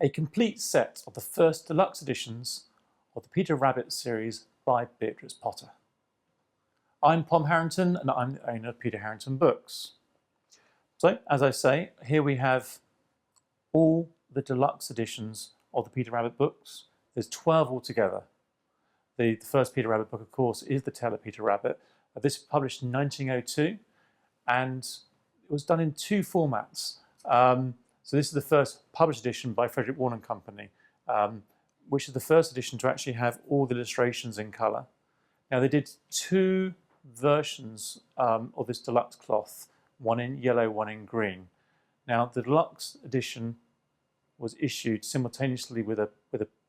a complete set of the first deluxe editions of the Peter Rabbit series by Beatrix Potter. I'm Pom Harrington and I'm the owner of Peter Harrington Books. So, as I say, here we have all the deluxe editions of the Peter Rabbit books. There's 12 altogether. The first Peter Rabbit book, of course, is the Tailor Peter Rabbit. This was published in 1902 and it was done in two formats. So this is the first published edition by Frederick, Warne and Company, which is the first edition to actually have all the illustrations in colour. Now they did two versions of this deluxe cloth, one in yellow, one in green. Now the deluxe edition was issued simultaneously with a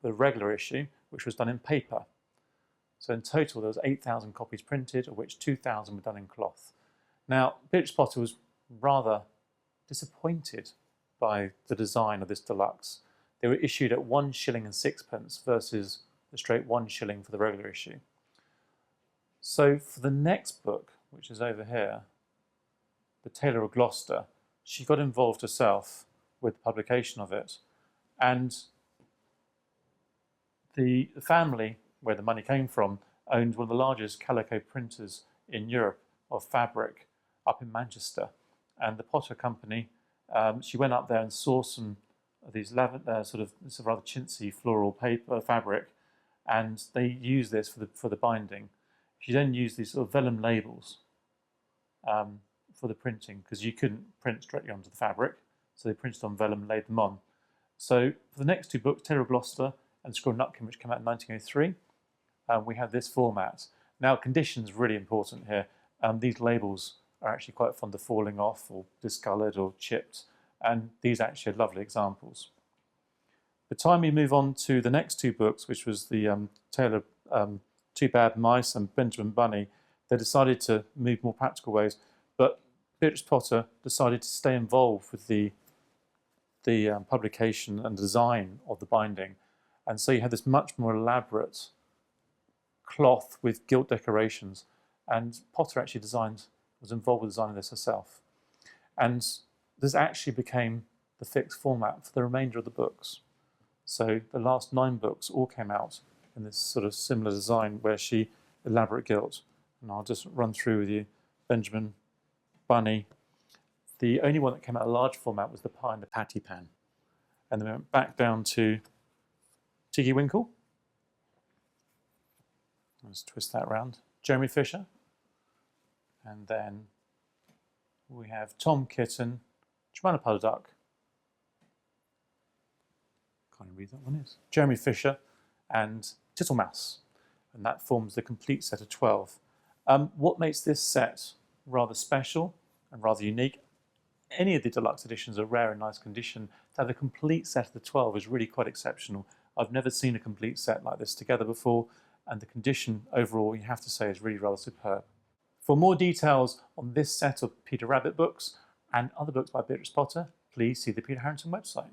regular issue, which was done in paper. So in total there was 8,000 copies printed, of which 2,000 were done in cloth. Now Beatrix Potter was rather disappointed by the design of this deluxe. They were issued at 1 shilling and 6p versus the straight 1 shilling for the regular issue. So for the next book, which is over here, The Tailor of Gloucester, she got involved herself with the publication of it. And the family where the money came from owned one of the largest calico printers in Europe of fabric up in Manchester. And the Potter Company, she went up there and saw some of these this rather chintzy floral paper fabric, and they used this for the binding. She then used these sort of vellum labels for the printing, because you couldn't print directly onto the fabric, so they printed on vellum and laid them on. So for the next two books, Tailor of Gloucester and Squirrel Nutkin, which came out in 1903, we have this format. Now condition's really important here. These labels are actually quite fond of falling off or discoloured or chipped, and these actually are lovely examples. By the time we move on to the next two books, which was the Tailor Two Bad Mice and Benjamin Bunny, they decided to move more practical ways, but Beatrix Potter decided to stay involved with the publication and design of the binding, and so you have this much more elaborate cloth with gilt decorations, and Potter actually was involved with designing this herself. And this actually became the fixed format for the remainder of the books. So the last 9 books all came out in this sort of similar design where she elaborate gilt. And I'll just run through with you. Benjamin, Bunny. The only one that came out in a large format was the Pie and the Patty Pan. And then we went back down to Tiggy-Winkle. Let's twist that around. Jeremy Fisher. And then we have Tom, Kitten, Jemima, Puddle-Duck. Can't even read that one is. Jeremy Fisher and Tittlemouse. And that forms the complete set of 12. What makes this set rather special and rather unique? Any of the deluxe editions are rare and nice condition. To have a complete set of the 12 is really quite exceptional. I've never seen a complete set like this together before, and the condition overall, you have to say, is really rather superb. For more details on this set of Peter Rabbit books and other books by Beatrix Potter, please see the Peter Harrington website.